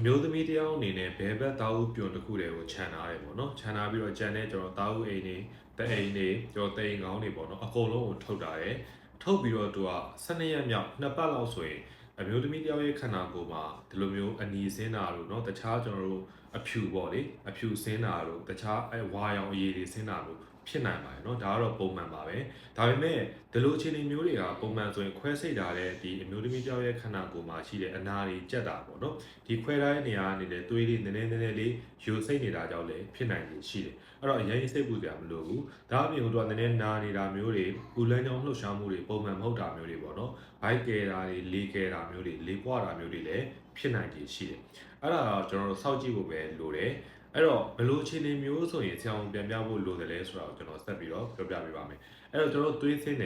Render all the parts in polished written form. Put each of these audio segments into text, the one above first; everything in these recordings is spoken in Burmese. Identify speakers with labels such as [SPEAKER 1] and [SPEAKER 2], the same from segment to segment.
[SPEAKER 1] မျိုးသမီးတယောက်အနေနဲ့ဘယ်ဘက်သားဦးပြုံတစ်ခုတည်းကိုခြံထားတယ်ပေါ့နော်ခြံထားပြီးတော့ကြံတဲ့ကျွန်တော်သားဦးအိမ်နေတအိမ်နေကျွန်တော်တိမ်ကောင်းနေပေါ့နော်အကုန်လုံးကိုထုတ်တာတယ်ထုတ်ပြီးတော့သူက12ရက်မြောက်2ပတ်လောက်ဆိုရင်အမျိုးသမီးတယောက်ရဲ့ခန္ဓာကိုယ်မှာဒီလိုမျိုးအနီစင်းတာလို့เนาะတခြားကျွန်တော်တို့အဖြူပေါ့လေအဖြူစင်းတာလို့တခြားဝါရောင်အရည်တွေစင်းတာလို့ဖြစ်နိုင်ပါတယ်เนาะဒါကတော့ပုံမှန်ပါပဲဒါပေမဲ့ဒီလိုအခြေအနေမျိုးတွေကပုံမှန်ဆိုရင်ခွဲစိတ်တာတဲ့ဒီအမျိုးသမီးတယောက်ရဲ့ခန္ဓာကိုယ်မှာရှိတဲ့အနာတွေကြက်တာပေါ့เนาะဒီခွဲထားတဲ့နေရာကနေလည်းသွေးလေးနည်းနည်းလေးယူစိတ်နေတာကြောင့်လည်းဖြစ်နိုင်တယ်ရှိတယ်အဲ့တော့အရင်စိတ်ပူစရာမလိုဘူးဒါအပြင်ဟိုတော့နည်းနည်းနာနေတာမျိုးတွေပူလန်းကြောင်းလှုပ်ရှားမှုတွေပုံမှန်မဟုတ်တာမျိုးတွေပေါ့เนาะဘိုက်ကဲတာတွေလေကဲတာမျိုးတွေလေပွားတာမျိုးတွေလည်းဖြစ်နိုင်တယ်ရှိတယ်အဲ့ဒါတော့ကျွန်တော်တို့စောင့်ကြည့်ဖို့ပဲလိုတယ်အဲ့တော့ဘယ်လိုအခြေအနေမျိုးဆိုရင်ဆရာဝန်ပြန်ပြဖို့လိုတယ်လဲဆိုတော့ကျွန်တော်ဆက်ပြီးတော့ပြောပြပေးပါမယ်အဲ့တော့ကျွန်တော်တို့သွေးစင်း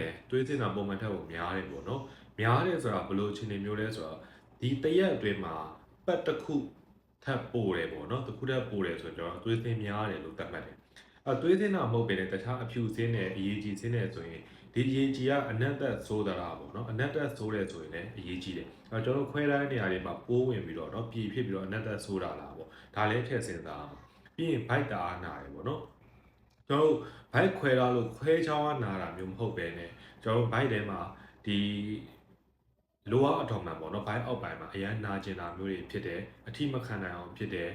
[SPEAKER 1] တာပုံမှန်ထက်ကိုများတယ်ပေါ့နော်များတယ်ဆိုတာဘယ်လိုအခြေအနေမျိုးလဲဆိုတော့ဒီတရက်အတွင်းမှာပတ်တစ်ခုထပ်ပို့တယ်ပေါ့နော်တစ်ခုထပ်ပို့တယ်ဆိုတော့ကျွန်တော်သွေးစင်းများတယ်လို့သတ်မှတ်တယ်သွေးစင်းတာမဟုတ်ဘဲနဲ့တခြားအဖြူစင်းနဲ့အရေးကြီးစင်းနဲ့ဆိုရင်ဒီအရေးကြီးကအနက်သက်ဆိုးတာပေါ့နော်အနက်သက်ဆိုးတယ်ဆိုရင်လည်းအရေးကြီးတယ်ကျွန်တော်ခွဲတိုင်းနေရာတွေမှာပိုးဝင်ပြီးတော့เนาะပြည်ဖြစ်ပြီးတော့အနက်သက်ဆိုးတာလားပေါ့ဒါလည်းထည့်စဉ်းစားအောင်ပြီးရင်ဘိုက်တာနာတယ်ပေါ့နော်ကျွန်တော်တို့ဘိုက်ခွဲလာလို့ခွဲချောင်းနာတာမျိုးမဟုတ်ပဲနဲ့ကျွန်တော်တို့ဘိုက်ထဲမှာဒီလိုအပ်အထောက်မှန်ပေါ့နော်ဘိုက်အောက်ပိုင်းမှာအရန်နာကျင်တာမျိုးတွေဖြစ်တယ်အထိမခံနိုင်အောင်ဖြစ်တယ်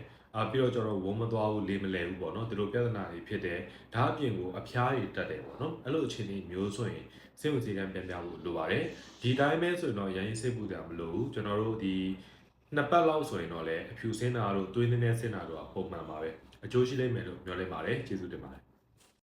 [SPEAKER 1] ပြီးတော့ကျွန်တော်ဝုံမသွားဘူးလေးမလဲဘူးပေါ့နော်ဒီလိုပြဿနာတွေဖြစ်တယ်ဒါအပြင်ကိုအဖျားတွေတက်တယ်ပေါ့နော်အဲ့လိုအခြေအနေမျိုးဆိုရင်စိတ်ဝင်စားပြန်ပြဖို့လိုပါတယ်ဒီတိုင်းပဲဆိုရင်တော့ရရင်စိတ်ပူတယ်မလို့ကျွန်တော်တို့ဒီနှစ်ပတ်လောက်ဆိုရင်တော့လေအဖြူစင်းတာတို့သွေးနည်းနည်းစင်းတာတို့ကပုံမှန်ပါပဲအကျိုးရှိလိမ့်မယ်လို့ပြောလိုက်ပါတယ်ကျေးဇူးတင်ပါတယ်